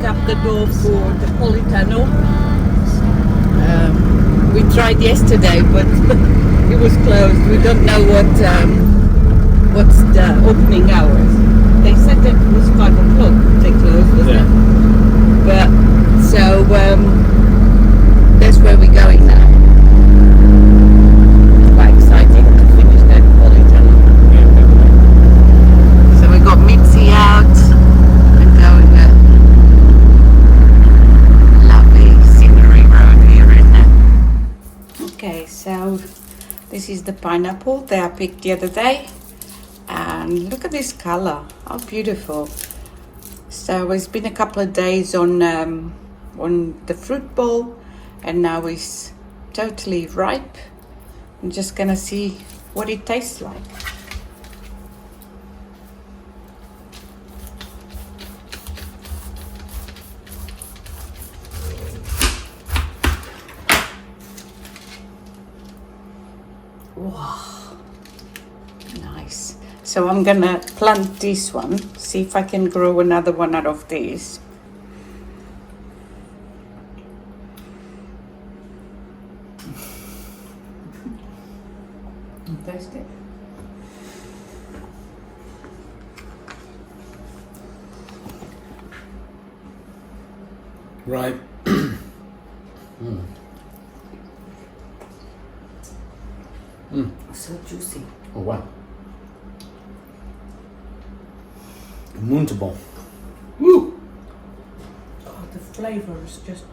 opened up the door for the polytunnel. We tried yesterday, but it was closed. We don't know what's the opening hours. They said that it was 5 o'clock they closed, wasn't it? But so that's where we're going now. It's quite exciting to finish that polytunnel. So we got Mitzi out and going lovely scenery road here, isn't it? Okay, so this is the pineapple that I picked the other day, and look at this color, how beautiful. So it's been a couple of days on the fruit bowl, and now it's totally ripe. I'm just gonna see what it tastes like. Wow, nice. So I'm gonna plant this one, see if I can grow another one out of these. Taste it. Right. So juicy. Oh wow. Muito bom. Woo! Oh, the flavor is just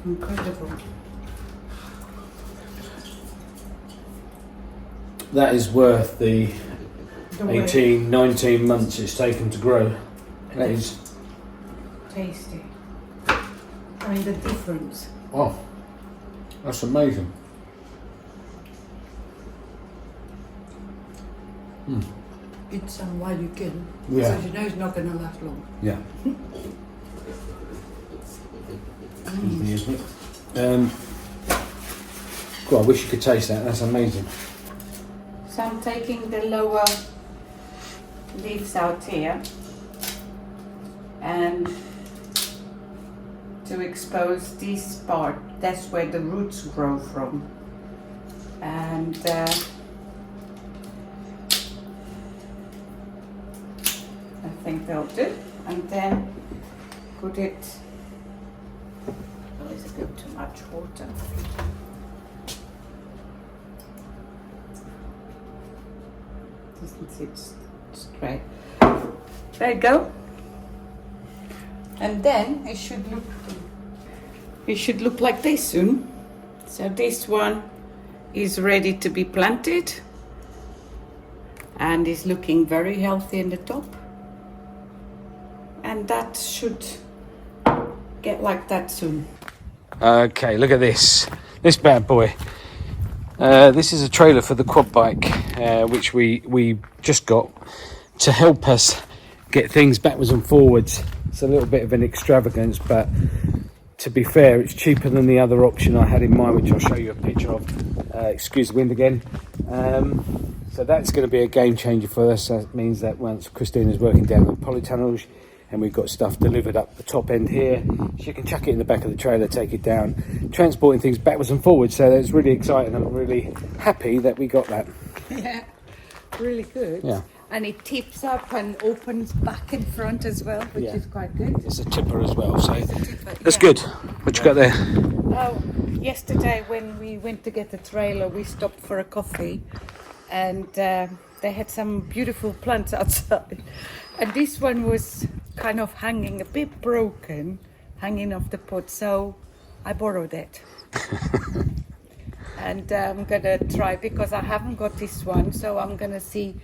incredible. That is worth the The way 18, 19 months it's taken to grow. That is, tasty. I mean the difference. oh, that's amazing. Eat some while you can, Yeah. because you know it's not going to last long. Yeah. Excuse me, isn't it? God, I wish you could taste that. That's amazing. So I'm taking the lower leaves out here and to expose this part, that's where the roots grow from. And I think they'll do. And then put it, oh, is it too much water? Doesn't sit straight. There you go. And then it should look like this soon. So this one is ready to be planted and is looking very healthy in the top. And that should get like that soon. Okay, look at this. This bad boy. This is a trailer for the quad bike, which we just got to help us get things backwards and forwards. It's a little bit of an extravagance, but to be fair, it's cheaper than the other option I had in mind, which I'll show you a picture of. Excuse the wind again. So that's going to be a game changer for us. That means that once Christina's working down the polytunnels and we've got stuff delivered up the top end here, she can chuck it in the back of the trailer, take it down, transporting things backwards and forwards. So that's really exciting. I'm really happy that we got that. Yeah, really good. Yeah. And it tips up and opens back in front as well, which is quite good. It's a tipper as well, so that's yeah. good. What you got there? Oh, yesterday when we went to get the trailer, we stopped for a coffee, and they had some beautiful plants outside. And this one was kind of hanging, a bit broken, hanging off the pot, so I borrowed it. And I'm gonna try, because I haven't got this one, so I'm gonna see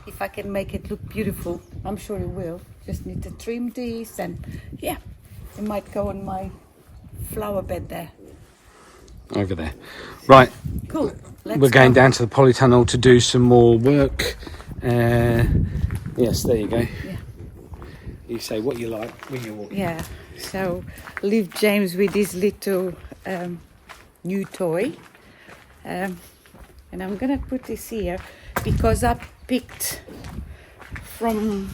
if I can make it look beautiful. I'm sure it will. Just need to trim these, and yeah, it might go on my flower bed there. Over there. Right. Cool. We're going down to the polytunnel to do some more work. Yes, there you go. Yeah. You say what you like when you're walking. Yeah. So leave James with his little new toy. And I'm gonna put this here because I picked from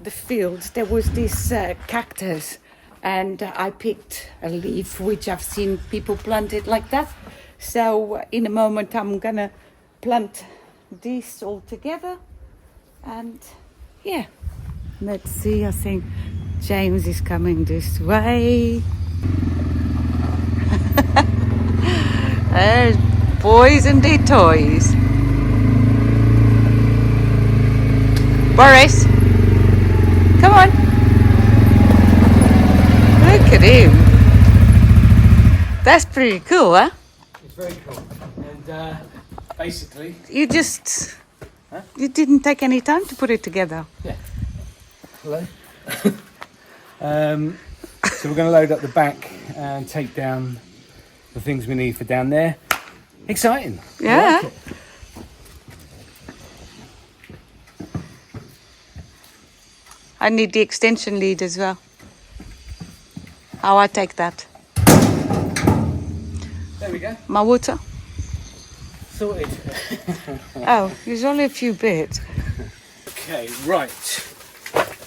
the field, there was this cactus, and I picked a leaf which I've seen people plant it like that. So in a moment I'm gonna plant this all together, and yeah, let's see. I think James is coming this way. There's boys and their toys. Boris, come on. Look at him. That's pretty cool, huh? It's very cool. And basically... You just... You didn't take any time to put it together. Yeah. Hello. So we're going to load up the back and take down the things we need for down there. Exciting. Yeah. I like it. I need the extension lead as well. How I take that? There we go. My water? Sorted. Oh, there's only a few bits. Okay, right.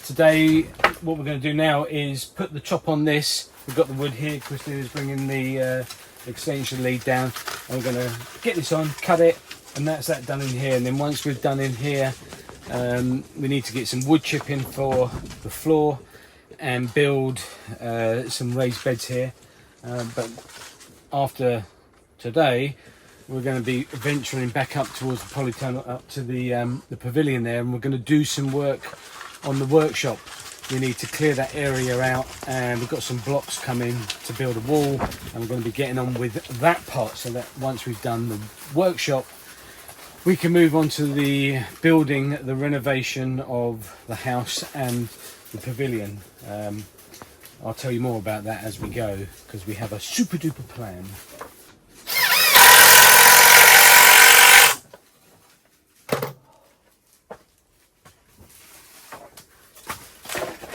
Today, what we're going to do now is put the top on this. We've got the wood here. Christina's bringing the extension lead down. And we're going to get this on, cut it, and that's that done in here. And then once we've done in here, we need to get some wood chipping for the floor and build some raised beds here. But after today, we're going to be venturing back up towards the polytunnel, up to the pavilion there, and we're going to do some work on the workshop. We need to clear that area out, and we've got some blocks coming to build a wall, and we're going to be getting on with that part, so that once we've done the workshop, we can move on to the building, the renovation of the house and the pavilion. I'll tell you more about that as we go, because we have a super duper plan.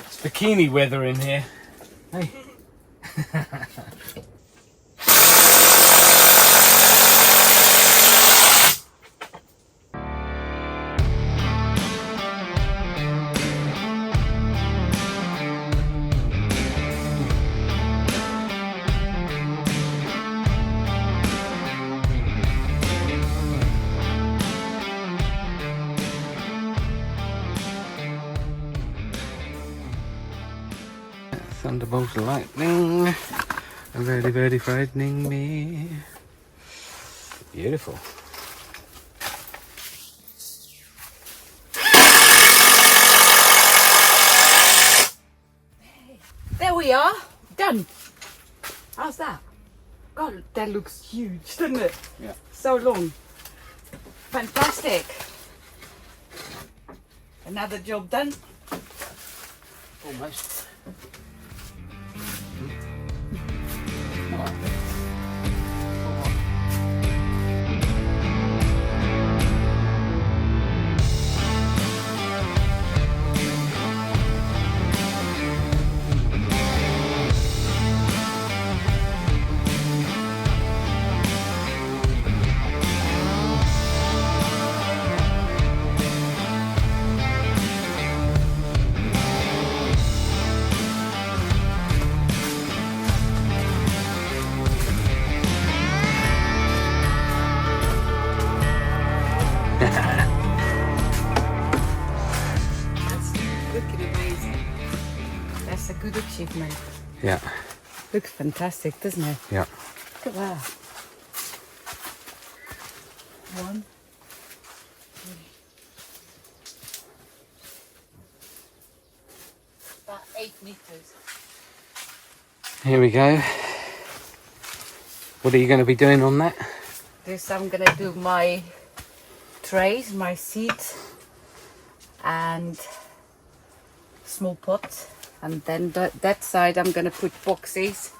It's bikini weather in here. Hey. Thunderbolts lightning, very, very frightening me. Beautiful. There we are, done. How's that? God, that looks huge, doesn't it? Yeah. So long. Fantastic. Another job done. Almost. That's looking amazing. That's a good achievement. Yeah, Looks fantastic, doesn't it? yeah. Look at that. 1, 2, about 8 meters. Here we go. What are you going to be doing on that? This I'm gonna do my trays, my seats, and small pots, and then that side I'm gonna put boxes.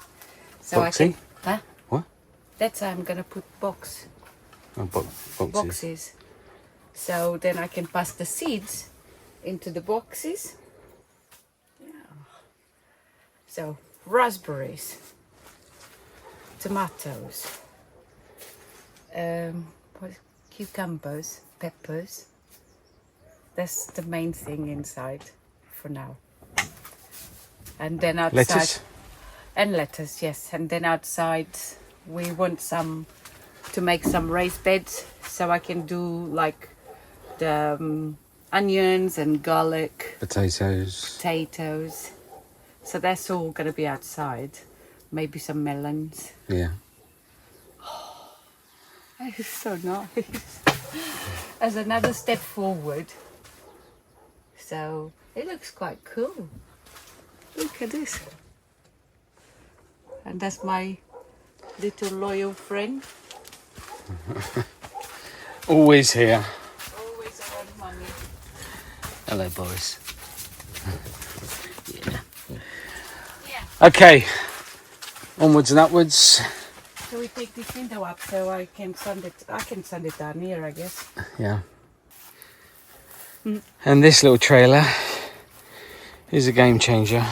So Boxy? I can. Huh? What? That side I'm gonna put boxes. Boxes. So then I can pass the seeds into the boxes. Yeah. So raspberries, tomatoes, cucumbers, peppers. That's the main thing inside. for now. And then outside... Lettuce? And lettuce, yes. And then outside we want to make some raised beds, so I can do like the onions and garlic, potatoes. So that's all going to be outside. Maybe some melons. Yeah. That is so nice. As another step forward. So it looks quite cool. Look at this. And that's my little loyal friend. Always here. Always around money. Hello, boys. Yeah. Okay. Onwards and upwards. So we take this window up so I can sand it down here, I guess. Yeah. And this little trailer is a game changer.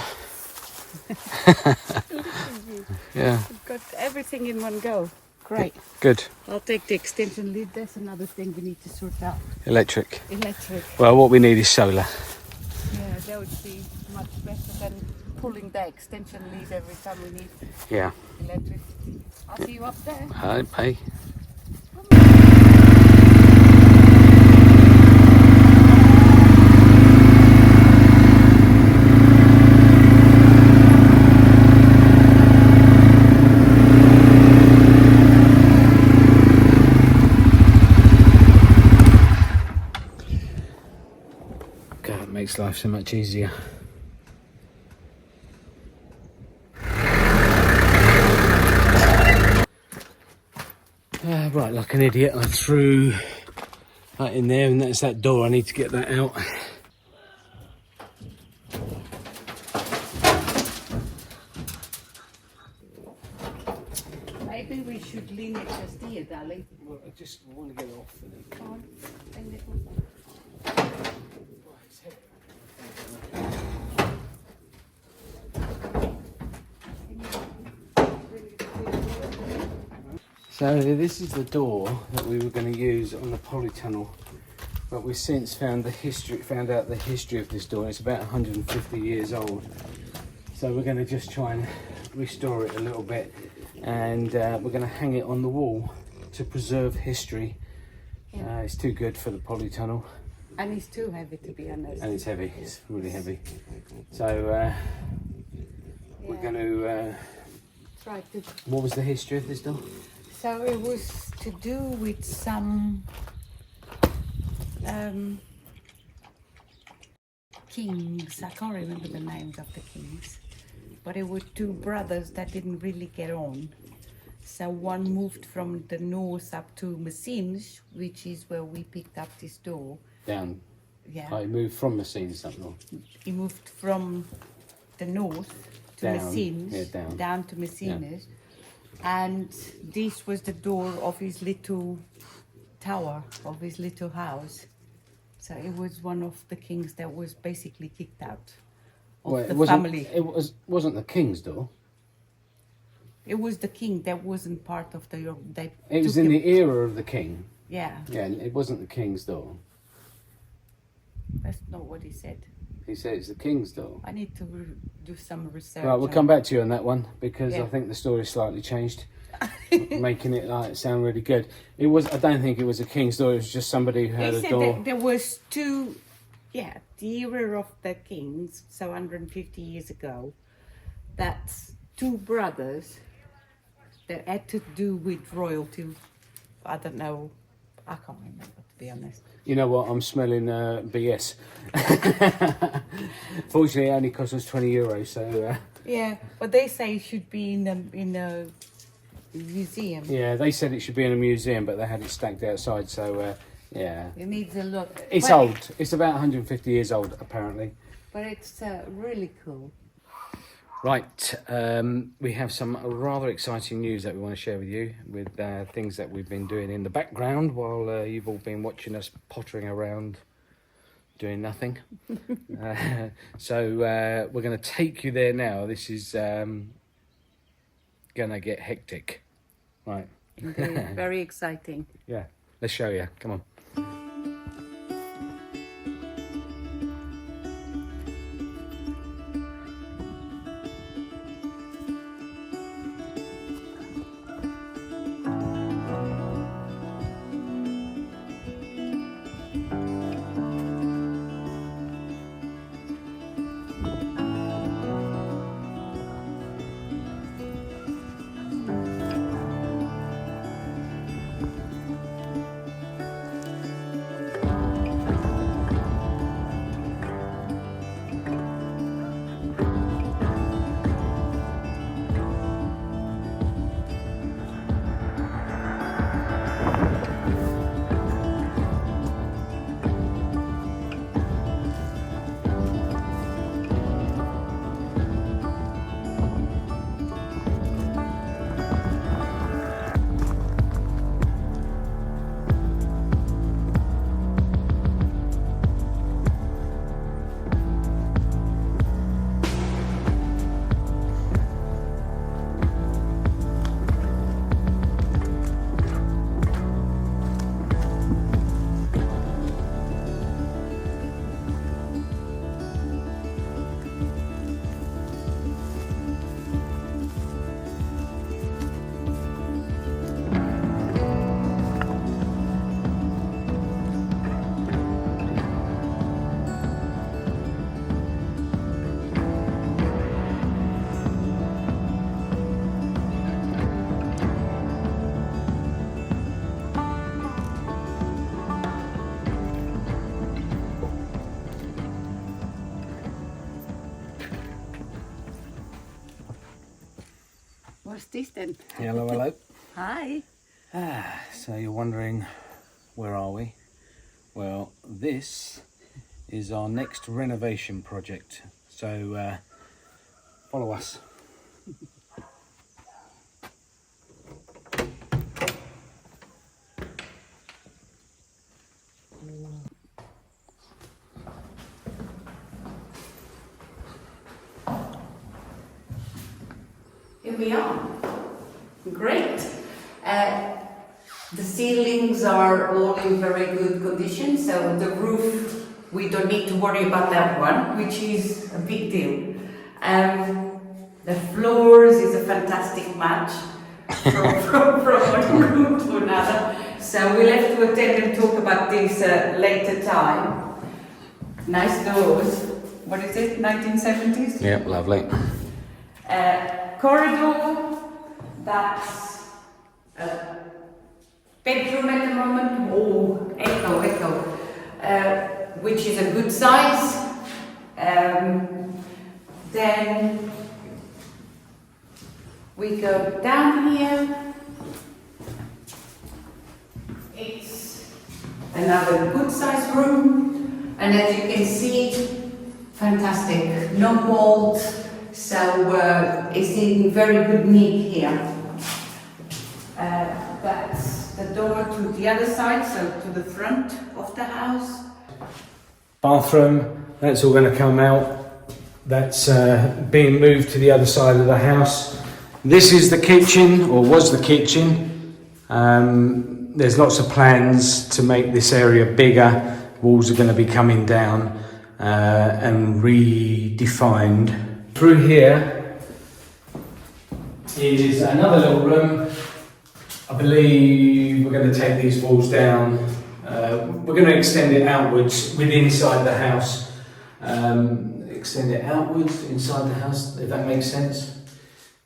Yeah. We've got everything in one go. Great. Good. I'll take the extension lead. There's another thing we need to sort out. Electric. Electric. Well, what we need is solar. Yeah, that would be much better than pulling the extension lead every time we need Yeah. electricity. I'll see you up there. Hey. God, it makes life so much easier. Right, like an idiot, I threw that in there, and that's that door. I need to get that out. Maybe we should lean it just here, darling. Well, I just want to get off. Come on. And it will... So this is the door that we were going to use on the polytunnel, but we've since found out the history of this door. It's about 150 years old. So we're going to just try and restore it a little bit, and we're going to hang it on the wall to preserve history. Yeah. It's too good for the polytunnel. And it's too heavy, to be honest. And it's heavy, it's really heavy. So we're going to... Try to... What was the history of this door? So it was to do with some kings. I can't remember the names of the kings, but it were two brothers that didn't really get on. So one moved from the north up to Messines, which is where we picked up this door. Down. Yeah. I moved from Messines up north. He moved from the north to Down. Messines, Yeah, down to Messines. Yeah. And this was the door of his little tower, of his little house. So it was one of the kings that was basically kicked out of the family. It wasn't the king's door. It was the king that wasn't part of the... It was in the era of the king. Yeah. Yeah, it wasn't the king's door. That's not what he said. He said it's the king's door. I need to do some research. Right, we'll come back to you on that one, because Yeah. I think the story's slightly changed, making it like sound really good. I don't think it was a king's door. It was just somebody who had He a said door. that there was two, the era of the kings, so 150 years ago, that's two brothers that had to do with royalty. I don't know. I can't remember, to be honest. You know what? I'm smelling BS. Fortunately, it only cost us €20, so... Yeah, but they say it should be in a museum. Yeah, they said it should be in a museum, but they had it stacked outside, so yeah. It needs a look. It's old. It's about 150 years old, apparently. But it's really cool. Right, we have some rather exciting news that we want to share with you, with things that we've been doing in the background while you've all been watching us pottering around doing nothing. So we're going to take you there now. This is going to get hectic. Right. Indeed, very exciting. Yeah, let's show you. Come on. What's this then? Hello, hello. Hi. So you're wondering, where are we? Well, this is our next renovation project. So follow us. Here we are. Great. The ceilings are all in very good condition, so the roof, we don't need to worry about that one, which is a big deal. The floors is a fantastic match from one room to another. So we'll have to attend and talk about this later time. Nice doors. What is it, 1970s? Yep, lovely. Corridor, that's bedroom at the moment. Oh, echo. Which is a good size. Then we go down here. It's another good size room, and as you can see, fantastic. No mold, so it's in very good nick here. That's the door to the other side, so to the front of the house. Bathroom, that's all going to come out. That's being moved to the other side of the house. This is the kitchen, or was the kitchen. There's lots of plans to make this area bigger. Walls are going to be coming down and redefined. Through here is another little room. I believe we're going to take these walls down. We're going to extend it outwards with inside the house. Extend it outwards inside the house, if that makes sense.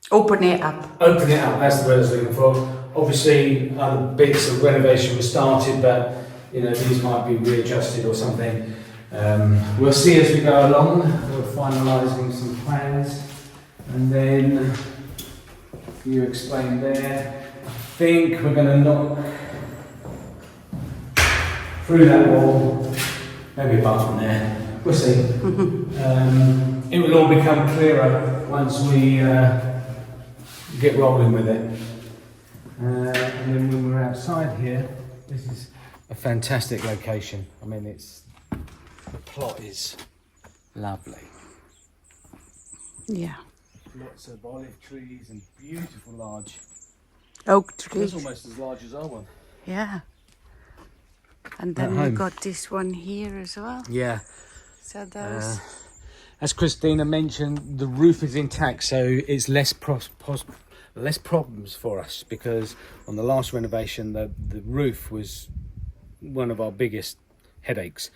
Open it up. Open it up, that's the word I was looking for. Obviously, other bits of renovation were started, but these might be readjusted or something. We'll see as we go along. We're finalising some plans, and then you explain there. I think we're going to knock through that wall, maybe a bathroom there. We'll see. It will all become clearer once we get rolling with it. And then when we're outside here, this is a fantastic location. I mean, the plot is lovely. Yeah. Lots of olive trees and beautiful large Oak trees. It's almost as large as our one. Yeah. And then we got this one here as well. Yeah. So those. As Christina mentioned, the roof is intact, so it's less problems for us, because on the last renovation, the roof was one of our biggest headaches.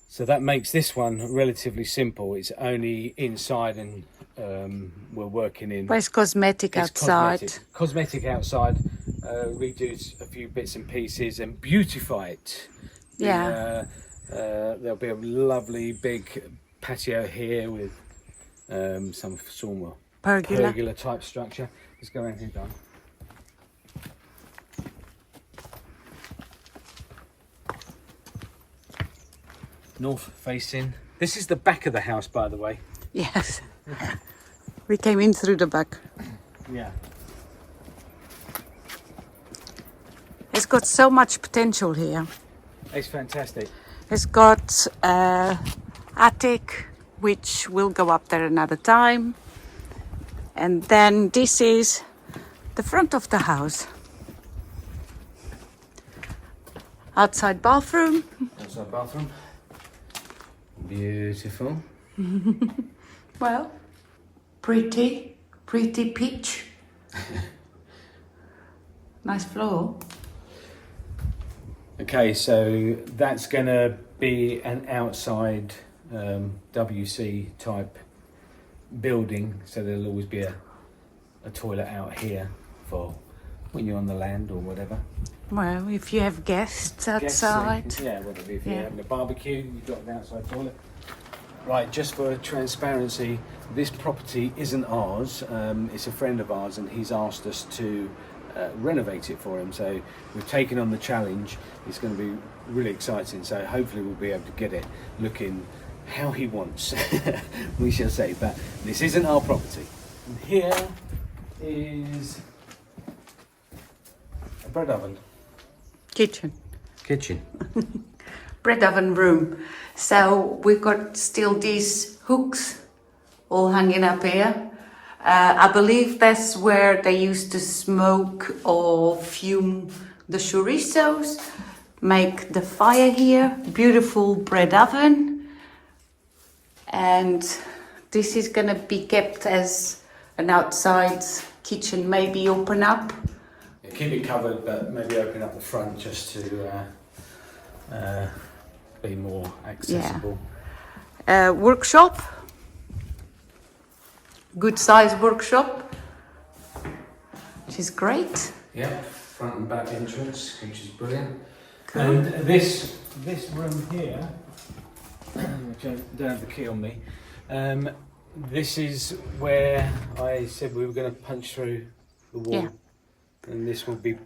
So that makes this one relatively simple. It's only inside, and we're working in. But it's cosmetic outside. Cosmetic outside. Redo a few bits and pieces and beautify it. Yeah. There'll be a lovely big patio here with some sort of pergola type structure. Let's go around here, Don. North facing. This is the back of the house, by the way. Yes. We came in through the back. Yeah. It's got so much potential here. It's fantastic. It's got attic, which will go up there another time. And then this is the front of the house. Outside bathroom. Outside bathroom. Beautiful. Well, pretty peach. Nice floor. Okay, so that's going to be an outside WC type building, so there'll always be a toilet out here for when you're on the land or whatever. Well, if you have guests outside. Yeah, whatever. If you're having a barbecue, you've got an outside toilet. Right, just for transparency, this property isn't ours. It's a friend of ours, and he's asked us to renovate it for him. So we've taken on the challenge. It's going to be really exciting. So hopefully we'll be able to get it looking how he wants, we shall say. But this isn't our property. And here is a bread oven. Kitchen. Bread oven room. So we've got still these hooks all hanging up here. I believe that's where they used to smoke or fume the chorizos, make the fire here. Beautiful bread oven. And this is gonna be kept as an outside kitchen, maybe open up. Yeah, keep it covered, but maybe open up the front just to be more accessible. Workshop. Good size workshop, which is great. Yeah, front and back entrance, which is brilliant. Cool. And this room here, which I don't have the key on me, this is where I said we were going to punch through the wall. Yeah. And this will be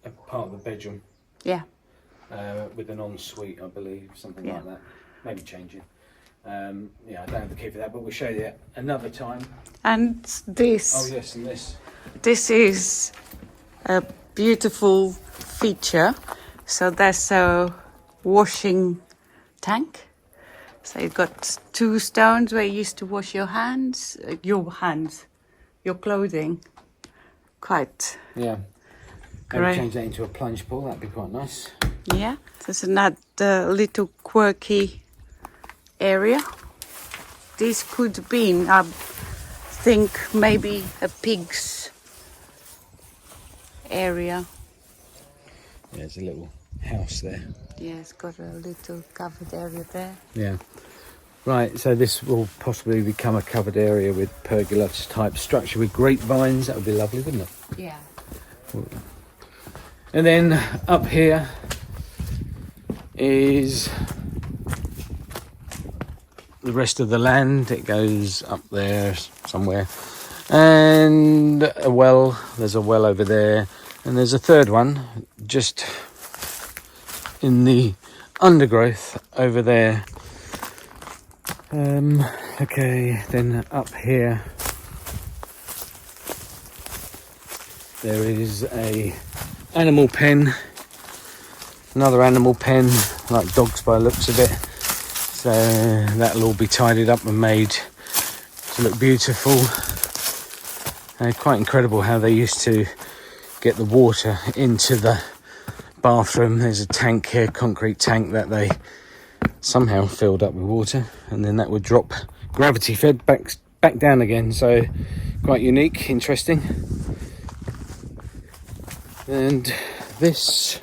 a part of the bedroom. Yeah. With an ensuite, I believe, something Yeah. like that. Maybe change it. Yeah, I don't have the key for that, but we'll show you that another time. And this. Oh yes, and this. This is a beautiful feature. So there's a washing tank. So you've got two stones where you used to wash your clothing. Quite. Yeah. Maybe Great. change that into a plunge pool. That'd be quite nice. Yeah. There's another little quirky area. This could be, I think, maybe a pig's area. Yeah, there's a little house there. Yeah, it's got a little covered area there. Yeah. Right, so this will possibly become a covered area with pergola type structure with grapevines. That would be lovely, wouldn't it? Yeah. And then up here is the rest of the land. It goes up there somewhere. And a well, there's a well over there. And there's a third one just in the undergrowth over there. Okay, then up here there is a animal pen, another animal pen, like dogs by the looks of it. So that'll all be tidied up and made to look beautiful. Quite incredible how they used to get the water into the bathroom. There's a tank here, concrete tank, that they somehow filled up with water, and then that would drop gravity fed back down again. So quite unique, interesting. And this,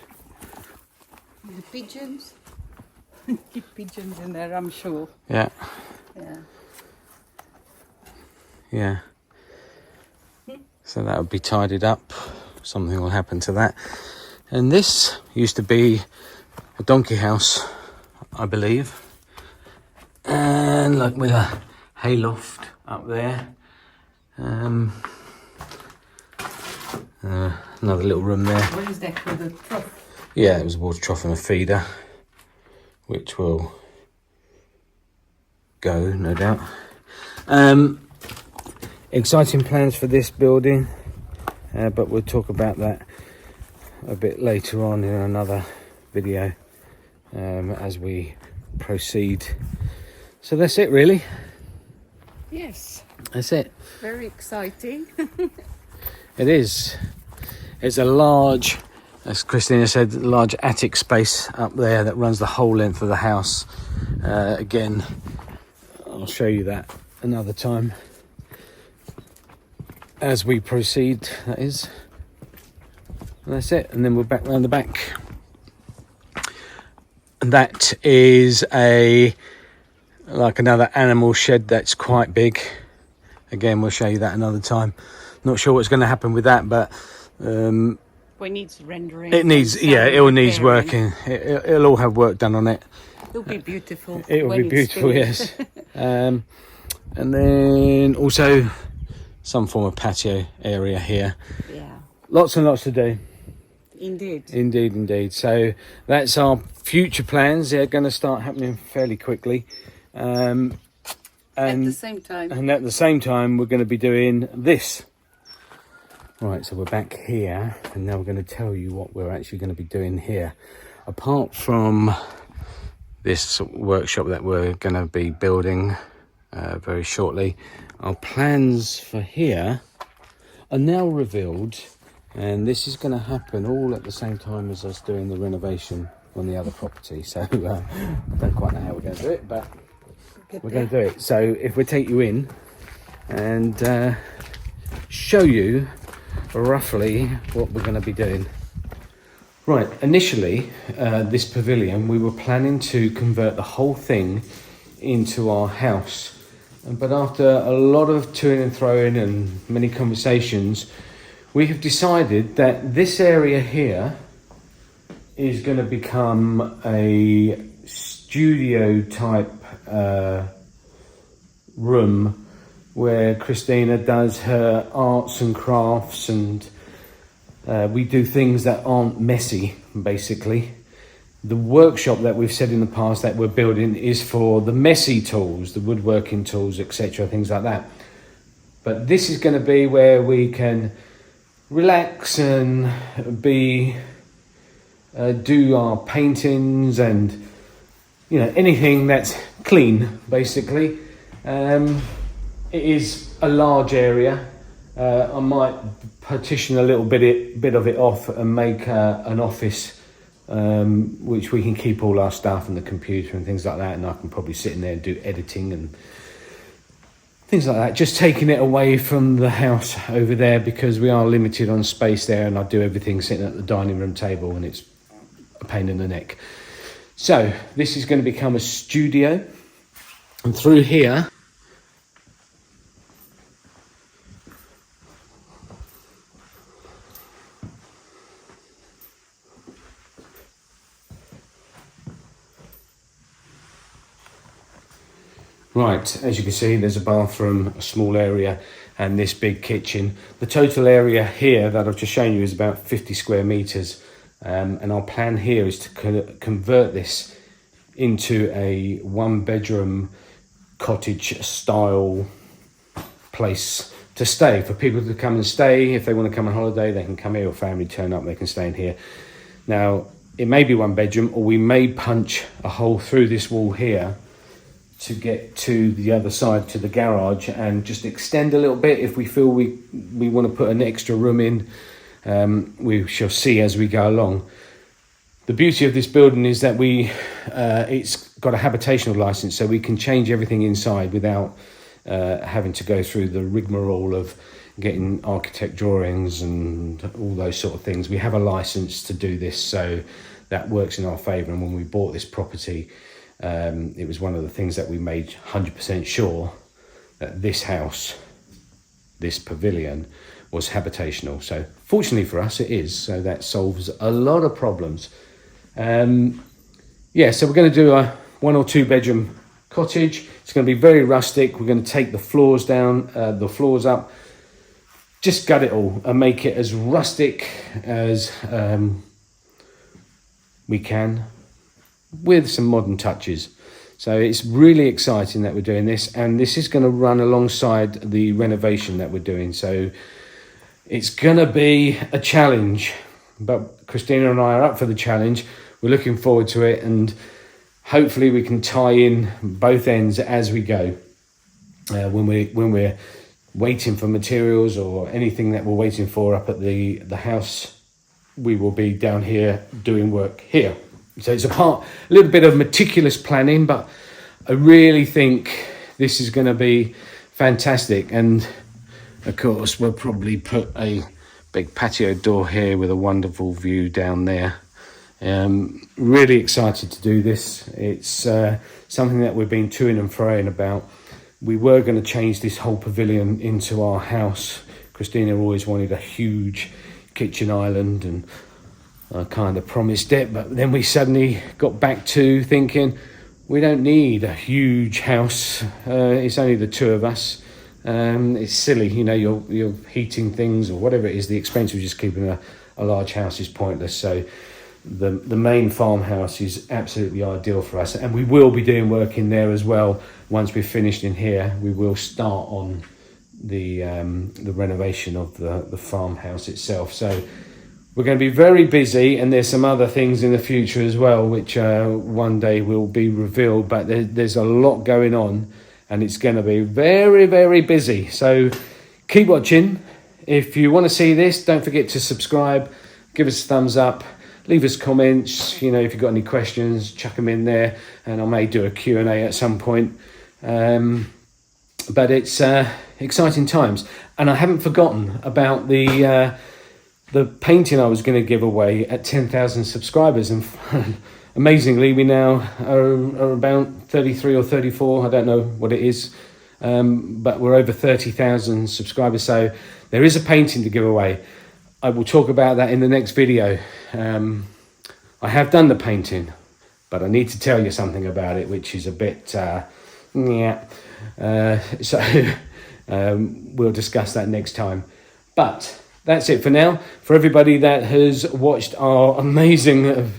The pigeons. Keep pigeons in there, I'm sure. yeah, Yeah. so that would be tidied up. Something will happen to that. And this used to be a donkey house, I believe, and like with a hayloft up there. Another little room there. What is that called? A trough? Yeah, it was a water trough and a feeder, which will go, no doubt. Exciting plans for this building, but we'll talk about that a bit later on in another video as we proceed. So that's it, really. Yes. That's it. Very exciting. It is. It's a large, as Christina said, large attic space up there that runs the whole length of the house. Again, I'll show you that another time as we proceed, that is. And that's it, and then we're back round the back. And that is like another animal shed that's quite big. Again, we'll show you that another time. Not sure what's going to happen with that, but Well, it needs rendering. it needs, yeah, it all needs working. It'll all have work done on it. It'll be beautiful. It will when be it's beautiful, finished. yes. And then also some form of patio area here. Yeah, Lots and lots to do. indeed. Indeed. So that's our future plans. They're going to start happening fairly quickly. And At the same time. And at the same time, we're going to be doing this. Right, so we're back here, and now we're going to tell you what we're actually going to be doing here. Apart from this workshop that we're going to be building very shortly, our plans for here are now revealed, and this is going to happen all at the same time as us doing the renovation on the other property. So I don't quite know how we're going to do it, but we're going to do it. So if we take you in and show you roughly what we're going to be doing. Right, initially this pavilion, we were planning to convert the whole thing into our house, but after a lot of toing and throwing and many conversations, we have decided that this area here is going to become a studio type room where Christina does her arts and crafts, and we do things that aren't messy, basically. The workshop that we've said in the past that we're building is for the messy tools, the woodworking tools, etc., things like that. But this is going to be where we can relax and do our paintings and, you know, anything that's clean, basically. It is a large area. I might partition a little bit of it off and make an office, which we can keep all our stuff and the computer and things like that, and I can probably sit in there and do editing and things like that, just taking it away from the house over there, because we are limited on space there, and I do everything sitting at the dining room table, and it's a pain in the neck. So this is going to become a studio, and through here right, as you can see, there's a bathroom, a small area, and this big kitchen. The total area here that I've just shown you is about 50 square meters, and our plan here is to convert this into a one-bedroom cottage style place to stay, for people to come and stay. If they want to come on holiday, they can come here, or family turn up, they can stay in here. Now, it may be one bedroom, or we may punch a hole through this wall here to get to the other side, to the garage, and just extend a little bit if we feel we want to put an extra room in. We shall see as we go along. The beauty of this building is that it's got a habitational license, so we can change everything inside without having to go through the rigmarole of getting architect drawings and all those sort of things. We have a license to do this, so that works in our favour. And when we bought this property, it was one of the things that we made 100% sure that this house, this pavilion, was habitational. So fortunately for us, it is. So that solves a lot of problems. Yeah, so we're going to do a 1 or 2 bedroom cottage. It's going to be very rustic. We're going to take the floors down, the floors up, just gut it all and make it as rustic as we can, with some modern touches. So it's really exciting that we're doing this, and this is going to run alongside the renovation that we're doing. So it's going to be a challenge, but Christina and I are up for the challenge. We're looking forward to it, and hopefully we can tie in both ends as we go. When we're waiting for materials or anything that we're waiting for up at the house, we will be down here doing work here. So it's a little bit of meticulous planning, but I really think this is going to be fantastic. And of course, we'll probably put a big patio door here with a wonderful view down there. Really excited to do this. It's something that we've been toing and froing about. We were going to change this whole pavilion into our house. Christina always wanted a huge kitchen island, and I kind of promised it, but then we suddenly got back to thinking, we don't need a huge house. It's only the two of us. It's silly, you know, you're heating things or whatever it is. The expense of just keeping a large house is pointless. So the main farmhouse is absolutely ideal for us, and we will be doing work in there as well. Once we're finished in here, we will start on the renovation of the farmhouse itself. So we're going to be very busy, and there's some other things in the future as well, which one day will be revealed. But there's a lot going on, and it's going to be very, very busy. So keep watching. If you want to see this, don't forget to subscribe, give us a thumbs up, leave us comments. You know, if you've got any questions, chuck them in there, and I may do a Q&A at some point. But it's exciting times, and I haven't forgotten about the painting I was going to give away at 10,000 subscribers, and amazingly we now are about 33 or 34, I don't know what it is, but we're over 30,000 subscribers, so there is a painting to give away. I will talk about that in the next video. I have done the painting, but I need to tell you something about it, which is a bit so we'll discuss that next time. But that's it for now. For everybody that has watched our amazing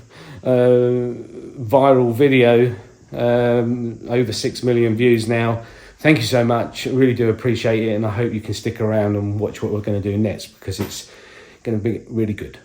viral video, over 6 million views now, thank you so much. I really do appreciate it, and I hope you can stick around and watch what we're going to do next, because it's going to be really good.